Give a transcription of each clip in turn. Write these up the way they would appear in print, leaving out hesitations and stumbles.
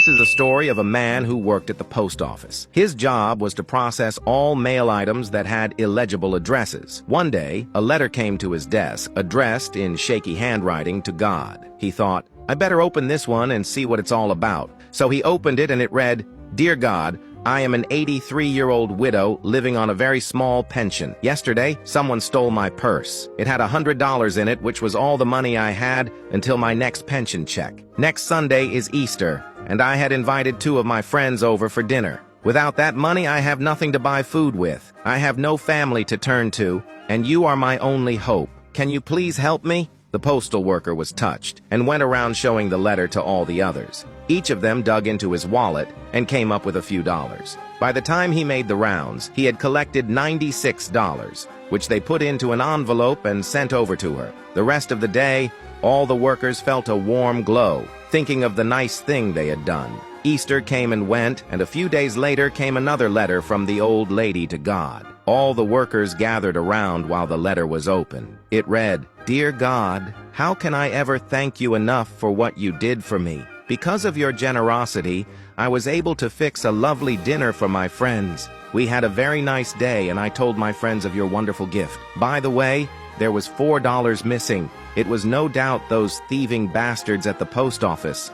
This is a story of a man who worked at the post office. His job was to process all mail items that had illegible addresses. One day, a letter came to his desk, addressed in shaky handwriting to God. He thought, I better open this one and see what it's all about. So he opened it and it read, Dear God, I am an 83-year-old widow living on a very small pension. Yesterday, someone stole my purse. It had $100 in it, which was all the money I had until my next pension check. Next Sunday is Easter, and I had invited 2 of my friends over for dinner. Without that money, I have nothing to buy food with. I have no family to turn to, and you are my only hope. Can you please help me? The postal worker was touched and went around showing the letter to all the others. Each of them dug into his wallet and came up with a few dollars. By the time he made the rounds, he had collected $96, which they put into an envelope and sent over to her. The rest of the day, all the workers felt a warm glow, thinking of the nice thing they had done. Easter came and went, and a few days later came another letter from the old lady to God. All the workers gathered around while the letter was open. It read, Dear God, how can I ever thank you enough for what you did for me? Because of your generosity, I was able to fix a lovely dinner for my friends. We had a very nice day, and I told my friends of your wonderful gift. By the way, there was $4 missing. It was no doubt those thieving bastards at the post office.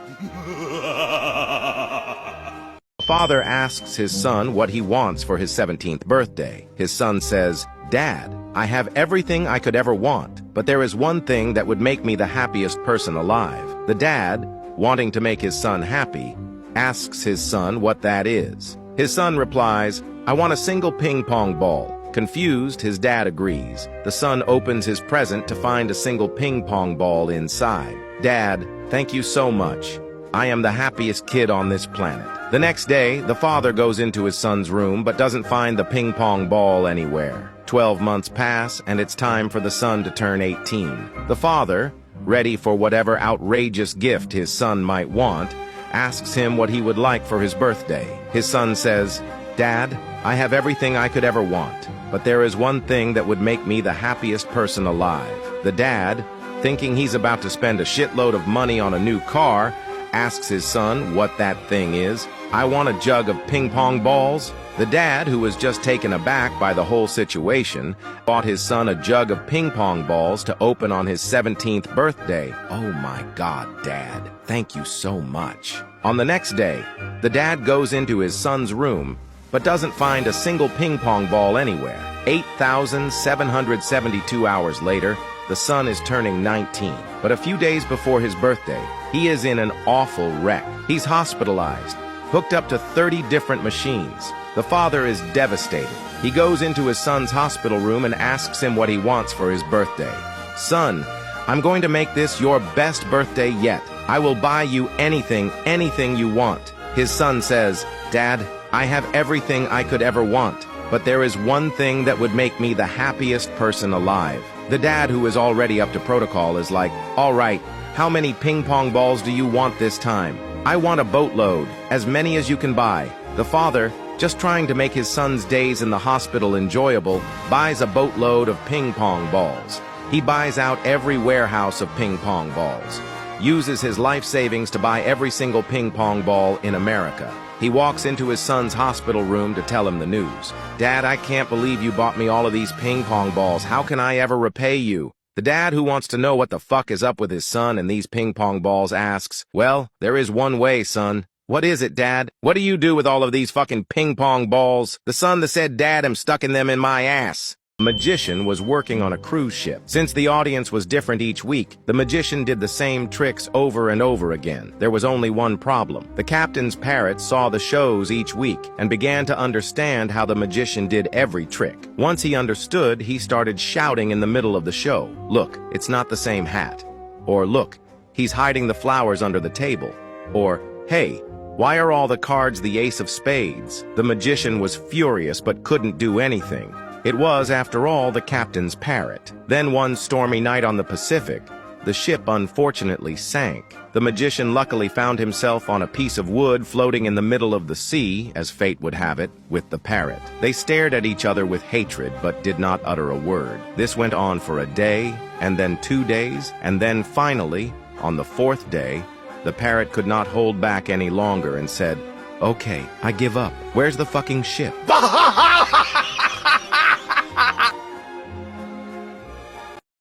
Father asks his son what he wants for his 17th birthday. His son says, Dad, I have everything I could ever want, but there is one thing that would make me the happiest person alive. The dad, wanting to make his son happy, asks his son what that is. His son replies, I want a single ping pong ball. Confused, his dad agrees. The son opens his present to find a single ping pong ball inside. Dad, thank you so much. I am the happiest kid on this planet. The next day, the father goes into his son's room but doesn't find the ping pong ball anywhere. 12 months pass, and it's time for the son to turn 18. The father, ready for whatever outrageous gift his son might want, asks him what he would like for his birthday. His son says, Dad, I have everything I could ever want, but there is one thing that would make me the happiest person alive. The dad, thinking he's about to spend a shitload of money on a new car, asks his son what that thing is. I want a jug of ping pong balls. The dad, who was just taken aback by the whole situation, bought his son a jug of ping pong balls to open on his 17th birthday. Oh my God, Dad, thank you so much. On the next day, the dad goes into his son's room, but doesn't find a single ping pong ball anywhere. 8,772 hours later, the son is turning 19. But a few days before his birthday, he is in an awful wreck. He's hospitalized, hooked up to 30 different machines. The father is devastated. He goes into his son's hospital room and asks him what he wants for his birthday. Son, I'm going to make this your best birthday yet. I will buy you anything you want. His son says, Dad, I have everything I could ever want, but there is one thing that would make me the happiest person alive. The dad, who is already up to protocol, is like, all right, how many ping pong balls do you want this time? I want a boatload, as many as you can buy. The father, just trying to make his son's days in the hospital enjoyable, buys a boatload of ping pong balls. He buys out every warehouse of ping pong balls, uses his life savings to buy every single ping pong ball in America. He walks into his son's hospital room to tell him the news. Dad, I can't believe you bought me all of these ping pong balls. How can I ever repay you? The dad, who wants to know what the fuck is up with his son and these ping pong balls, asks, well, there is one way, son. What is it, Dad? What do you do with all of these fucking ping pong balls? The son that said, Dad, I'm stucking them in my ass. A magician was working on a cruise ship. Since the audience was different each week, the magician did the same tricks over and over again. There was only one problem. The captain's parrot saw the shows each week and began to understand how the magician did every trick. Once he understood, he started shouting in the middle of the show, look, it's not the same hat. Or look, he's hiding the flowers under the table. Or, hey, why are all the cards the ace of spades? The magician was furious but couldn't do anything. It was, after all, the captain's parrot. Then one stormy night on the Pacific, the ship unfortunately sank. The magician luckily found himself on a piece of wood floating in the middle of the sea, as fate would have it, with the parrot. They stared at each other with hatred, but did not utter a word. This went on for a day, and then 2 days, and then finally, on the 4th day, The parrot could not hold back any longer and said, "Okay, I give up. Where's the fucking ship?"